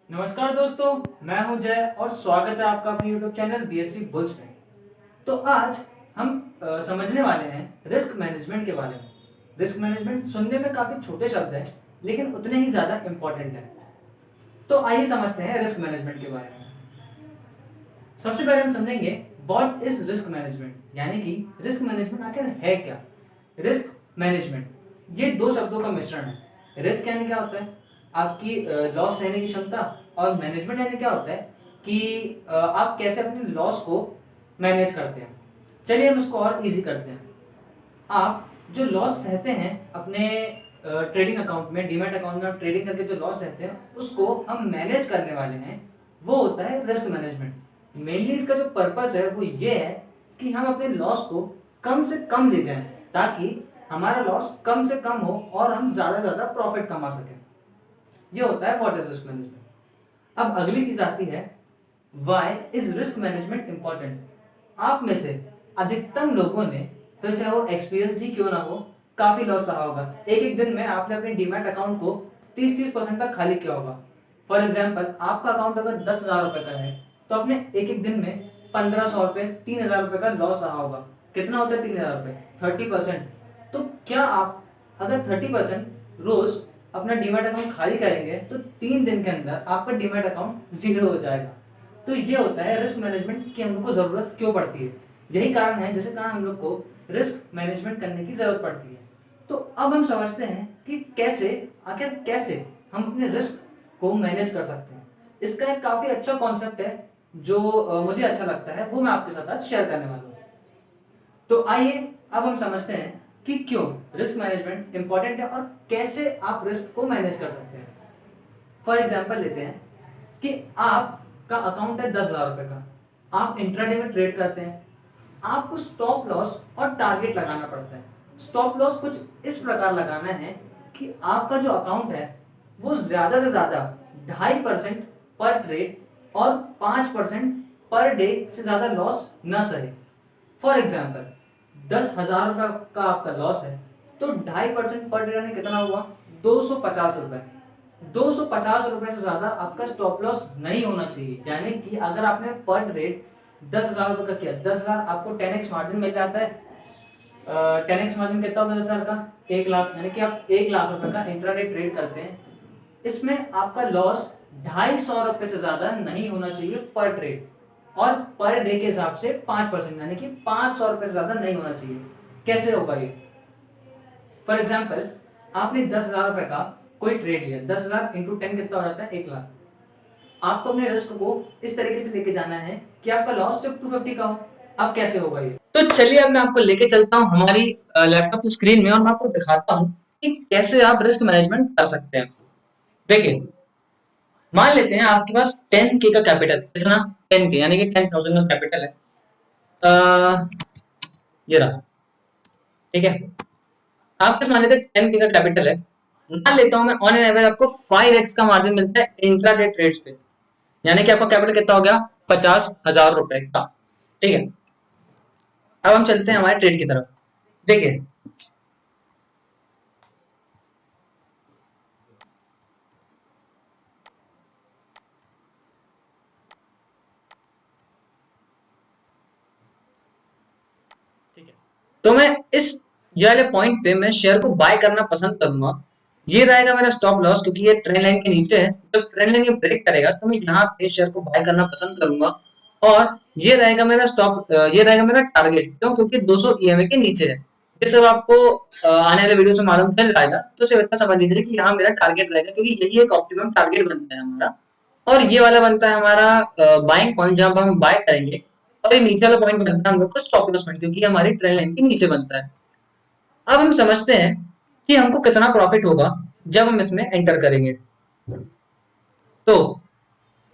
नमस्कार दोस्तों, मैं हूं जय और स्वागत है आपका अपने YouTube चैनल बीएससी बुल्स में। तो आज हम समझने वाले हैं रिस्क मैनेजमेंट के बारे में। रिस्क मैनेजमेंट सुनने में काफी छोटे शब्द हैं, लेकिन उतने ही ज्यादा इंपॉर्टेंट हैं। तो आइए समझते हैं रिस्क मैनेजमेंट के बारे में। सबसे पहले हम समझेंगे व्हाट इज रिस्क मैनेजमेंट, यानी कि रिस्क मैनेजमेंट आखिर है क्या। रिस्क मैनेजमेंट ये दो शब्दों का मिश्रण है। रिस्क यानी क्या होता है, आपकी लॉस सहने की क्षमता, और मैनेजमेंट यानी क्या होता है कि आप कैसे अपने लॉस को मैनेज करते हैं। चलिए हम इसको और इजी करते हैं। आप जो लॉस सहते हैं अपने ट्रेडिंग अकाउंट में, डीमैट अकाउंट में आप ट्रेडिंग करके जो लॉस सहते हैं उसको हम मैनेज करने वाले हैं, वो होता है रिस्क मैनेजमेंट। मेनली इसका जो पर्पस है वो ये है कि हम अपने लॉस को कम से कम ले जाएं, ताकि हमारा लॉस कम से कम हो और हम ज्यादा ज्यादा प्रॉफिट कमा सकें। ये होता है व्हाट इज रिस्क मैनेजमेंट। अब अगली चीज आती है why is risk management important. आप में से अधिकतम लोगों ने, फिर चाहे वो एक्सपीरियंस ही क्यों ना हो, काफी लॉस सहा होगा। एक एक दिन में आपने अपने डीमैट अकाउंट को 30-30% तक खाली किया होगा। फॉर एग्जाम्पल, आपका अकाउंट अगर 10,000 रुपए का है तो आपने एक एक दिन में 1,500 रुपए, 3,000 रुपए का लॉस सहा होगा। कितना होता है 3,000 रुपए? 30%। तो क्या आप अगर 30% रोज अपना डीमैट अकाउंट खाली करेंगे तो 3 दिन के अंदर आपका डीमैट अकाउंट जीरो हो जाएगा। तो ये होता है रिस्क मैनेजमेंट की हम लोग को जरूरत क्यों पड़ती है। यही कारण है जिसके कारण हम लोग को रिस्क मैनेजमेंट करने की जरूरत पड़ती है। तो अब हम समझते हैं कि कैसे हम अपने रिस्क को मैनेज कर सकते हैं। इसका एक काफी अच्छा कॉन्सेप्ट है जो मुझे अच्छा लगता है, वो मैं आपके साथ आज शेयर करने वाला हूँ। तो आइए अब हम समझते हैं कि क्यों रिस्क मैनेजमेंट इंपॉर्टेंट है और कैसे आप रिस्क को मैनेज कर सकते हैं। फॉर एग्जाम्पल लेते हैं कि आपका अकाउंट है 10,000 रुपए का, आप इंट्राडे में ट्रेड करते हैं। आपको स्टॉप लॉस और टारगेट लगाना पड़ता है। स्टॉप लॉस कुछ इस प्रकार लगाना है कि आपका जो अकाउंट है वो ज्यादा से ज्यादा 2.5% पर ट्रेड और 5% पर डे से ज्यादा लॉस न सहे। फॉर एग्जाम्पल, 10,000 रुपए का आपका लॉस है तो 2.5% पर डे यानी कितना हुआ? 250 रुपए। 250 रुपए से ज्यादा आपका स्टॉप लॉस नहीं होना चाहिए। यानी कि अगर आपने पर ट्रेड 10,000 रुपए का किया, 10,000 आपको 10x मार्जिन मिल जाता है। 10x मार्जिन कितना होगा 10,000 का? 1 लाख। यानी कि आप 1 लाख रुपए का इंट्राडे ट्रेड करते हैं। इसमें आपका लॉस 250 रुपए से ज्यादा नहीं होना चाहिए पर ट्रेड, और पर डे के हिसाब से 5%, यानी कि 500 रुपए से ज्यादा नहीं होना चाहिए। कैसे होगा ये? फॉर एग्जाम्पल, आपने 10,000 रुपए का कोई ट्रेड लिया, 10,000 इंटू 10 कितना हो जाता है? 1 लाख। आपको अपने रिस्क को इस तरीके से लेके जाना है कि आपका लॉस सिर्फ 250 का हो। अब कैसे होगा ये? तो चलिए अब मैं आपको लेके चलता हूँ हमारी लैपटॉप की स्क्रीन में और मैं आपको दिखाता हूँ कि कैसे आप रिस्क मैनेजमेंट कर सकते हैं। देखिए, मान लेते हैं आपके पास 10K का कैपिटल। कितना? 10K, यानी कि 10,000 का कैपिटल है। अ, ये रहा। ठीक है, आपके पास मान लेते हैं 10K का कैपिटल है। मान लेता हूं मैं ऑन एन एवरेज आपको 5x का मार्जिन मिलता है इंट्राडे ट्रेड्स पे। यानी कि आपका कैपिटल कितना हो गया? 50,000 रुपए का। ठीक है, अब हम चलते हैं हमारे ट्रेड की तरफ। देखिए, ठीक है, तो मैं इस ये वाले पॉइंट पे मैं शेयर को बाय करना पसंद करूंगा। ये रहेगा मेरा स्टॉप लॉस, क्योंकि ये ट्रेंड लाइन के नीचे है। जब ट्रेंड लाइन ये ब्रेक करेगा तो मैं यहाँ पे शेयर को बाय करना पसंद करूंगा। और ये रहेगा मेरा स्टॉप, ये रहेगा मेरा टारगेट। क्यों? क्योंकि 200 ईएमए के नीचे है। ये सब आपको आने वाले वीडियो से मालूम चल जाएगा, तो सिर्फ इतना समझ लीजिए कि यहाँ मेरा टारगेट रहेगा, क्योंकि यही एक ऑप्टिमम टारगेट बनता है हमारा। और ये वाला बनता है हमारा बाइंग पॉइंट, जहां पर हम बाय करेंगे। और ये नीचे वाला पॉइंट बनता है हम लोग का स्टॉप लॉस पॉइंट, क्योंकि ये हमारी ट्रेंड लाइन के नीचे बनता है। अब हम समझते हैं कि हमको कितना प्रॉफिट होगा जब हम इसमें एंटर करेंगे। तो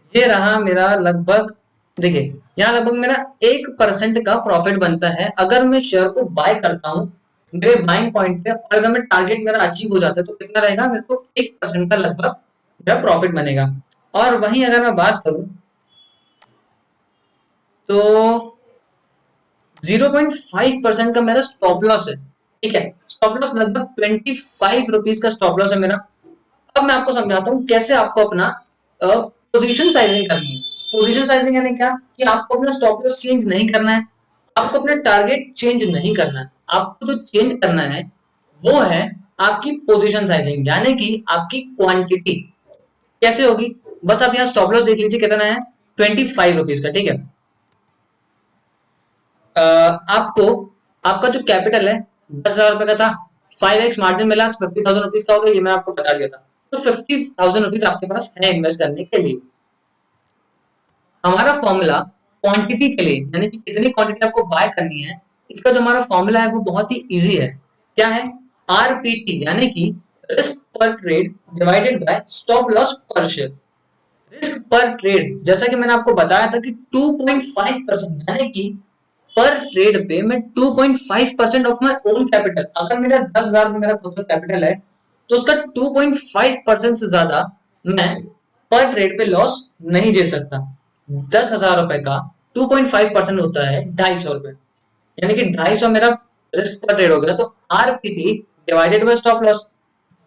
ये रहा मेरा लगभग, देखिए यहाँ लगभग मेरा 1% का प्रॉफिट बनता है अगर मैं शेयर को बाय करता हूँ मेरे बाइंग पॉइंट पे। और अगर मैं टारगेट मेरा अचीव हो जाता है तो कितना रहेगा? मेरे को 1% का लगभग मेरा प्रॉफिट बनेगा। और वहीं अगर मैं बात करूं तो 0.5% का मेरा स्टॉप लॉस है। ठीक है, स्टॉप लॉस लगभग 25 रुपीज का स्टॉप लॉस है मेरा। अब मैं आपको समझाता हूँ कैसे आपको अपना पोजीशन साइजिंग करनी है। पोजीशन साइजिंग यानी क्या कि आपको अपना स्टॉप लॉस चेंज नहीं करना है, आपको अपना टारगेट चेंज नहीं करना है, आपको जो चेंज करना है वो है आपकी पोजीशन साइजिंग यानी कि आपकी क्वांटिटी। कैसे होगी, बस आप यहाँ स्टॉप लॉस देख लीजिए कितना है, 25 रुपीज का, ठीक है। आपको आपका जो कैपिटल है 10,000 रुपए का था, 5x मार्जिन मिला तो 50,000 रुपीज का होगा, ये मैं आपको बता दिया था। तो 50,000 रुपीज आपके पास है इन्वेस्ट करने के लिए। हमारा फॉर्मूला क्वांटिटी के लिए यानी कि कितनी क्वांटिटी आपको बाय करनी है, इसका जो हमारा फॉर्मूला है वो बहुत ही इजी है। क्या है, आरपीटी यानी कि रिस्क पर trade divided by stop loss पर शेयर। रिस्क पर ट्रेड जैसा कि मैंने आपको बताया था कि 2.5% यानी कि पर ट्रेड पे मैं 2.5% ऑफ माय ओन कैपिटल, अगर मेरा 10,000 मेरा खुद का कैपिटल है तो उसका 2.5% से ज्यादा मैं पर ट्रेड पे लॉस नहीं झेल सकता। 10,000 रुपए का 2.5% होता है 250 रुपए, यानी कि 250 मेरा रिस्क पर ट्रेड हो गया। तो RPT divided by stop loss,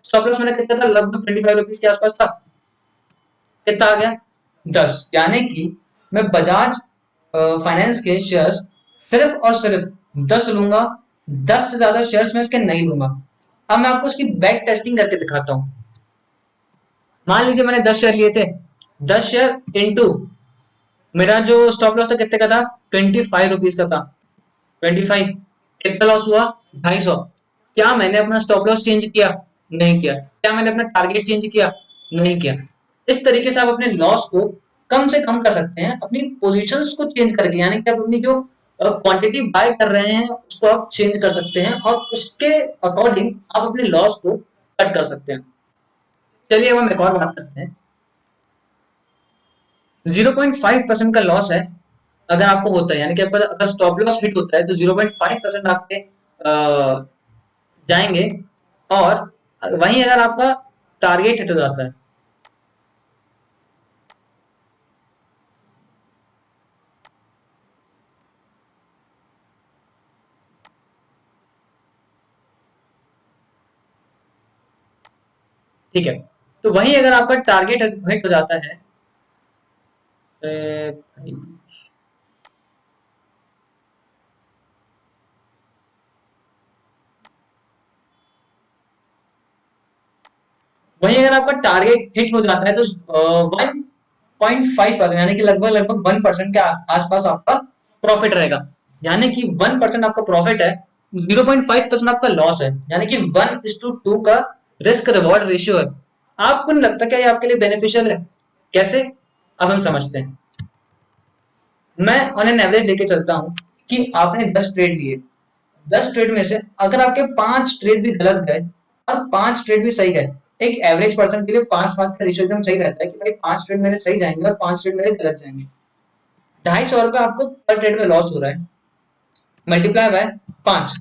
stop loss मैंने कितना था, लगभग 25 रुपीज के आसपास था। कितना आ गया, 10, यानी कि मैं बजाज फाइनेंस के शेयर्स सिर्फ और सिर्फ 10 लूंगा, 10 से ज्यादा शेयर्स मैं इसके नहीं लूंगा। अब मैं आपको इसकी बैक टेस्टिंग करके दिखाता हूं। मान लीजिए मैंने 10 शेयर लिए थे, 10 शेयर इंटू मेरा जो स्टॉप लॉस था कितने का था, 25 रुपीज का था। 25 कितना लॉस हुआ, 250। क्या मैंने अपना स्टॉप लॉस चेंज किया, नहीं किया। क्या मैंने अपना टारगेट चेंज किया, नहीं किया। इस तरीके से आप अपने लॉस को कम से कम कर सकते हैं अपनी पोजीशंस को चेंज करके, यानी कि आप अपनी जो क्वांटिटी बाय कर रहे हैं उसको आप चेंज कर सकते हैं और उसके अकॉर्डिंग आप अपने लॉस को कट कर सकते हैं। चलिए अब हम एक और बात करते हैं। 0.5% का लॉस है अगर आपको होता है, यानी कि आपका अगर स्टॉप लॉस हिट होता है तो 0.5% आपके जाएंगे, और वहीं अगर आपका टारगेट हिट हो जाता है, ठीक है, तो वहीं अगर आपका टारगेट हिट हो जाता है, वहीं अगर आपका टारगेट हिट हो जाता है तो 1.5% यानी कि लगभग लगभग 1% के आसपास आपका प्रॉफिट रहेगा। यानी कि 1% आपका प्रॉफिट है, 0.5% आपका लॉस है, यानी कि 1:2 का रिस्क रिवॉर्ड रेशियो है। आपको नहीं लगता क्या ये आपके लिए बेनिफिशियल है? कैसे, अब हम समझते हैं। मैं ऑन एन एवरेज लेके चलता हूं कि आपने 10 ट्रेड लिए, 10 ट्रेड में से अगर आपके 5 ट्रेड भी गलत गए और 5 ट्रेड भी सही गए, एक एवरेज पर्सन के लिए 5-5 का रेशियो एकदम सही रहता है कि भाई 5 ट्रेड मेरे सही जाएंगे और 5 ट्रेड मेरे गलत जाएंगे। 250 रुपए आपको पर ट्रेड में लॉस हो रहा है, मल्टीप्लाई बाय 5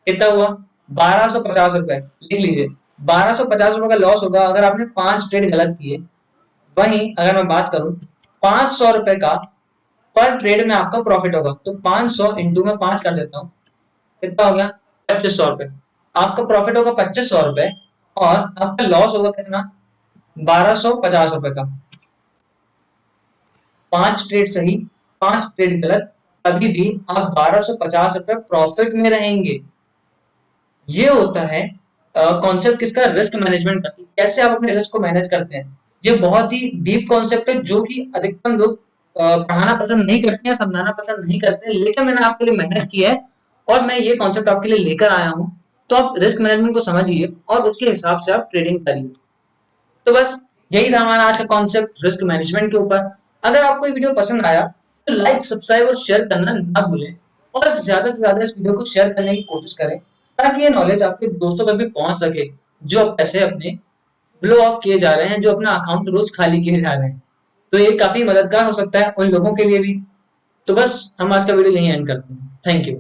कितना हुआ, 1250 रुपए। लिख लीजिए 1250 रुपए का लॉस होगा अगर आपने 5 ट्रेड गलत किए। वहीं अगर मैं बात करूं 500 रुपए का पर ट्रेड में आपका प्रॉफिट होगा, तो 500 इंटू में 5 कर देता हूँ, कितना हो गया, 2500 रुपए। आपका प्रॉफिट होगा 2500 रुपए और आपका लॉस होगा कितना, 1250 रुपए का। 5 ट्रेड सही, 5 ट्रेड गलत, अभी भी आप 1250 रुपए प्रॉफिट में रहेंगे। ये होता है कॉन्सेप्ट किसका, रिस्क मैनेजमेंट का, कैसे आप अपने रिस्क को मैनेज करते हैं। ये बहुत ही डीप कॉन्सेप्ट है जो कि अधिकतम लोग पढ़ाना पसंद नहीं करते हैं, समझाना पसंद नहीं करते हैं, लेकिन मैंने आपके लिए मेहनत की है और मैं ये कॉन्सेप्ट आपके लिए लेकर आया हूँ। तो आप रिस्क मैनेजमेंट को समझिए और उसके हिसाब से आप ट्रेडिंग करिए। तो बस यही था हमारा आज का कॉन्सेप्ट रिस्क मैनेजमेंट के ऊपर। अगर आपको ये वीडियो पसंद आया तो लाइक सब्सक्राइब और शेयर करना ना भूलें, और ज्यादा से ज्यादा इस वीडियो को शेयर करने की कोशिश करें ताकि ये नॉलेज आपके दोस्तों तक भी पहुंच सके जो पैसे अपने ब्लो ऑफ किए जा रहे हैं, जो अपना अकाउंट रोज खाली किए जा रहे हैं। तो ये काफी मददगार हो सकता है उन लोगों के लिए भी। तो बस हम आज का वीडियो यहीं एंड करते हैं। Thank you.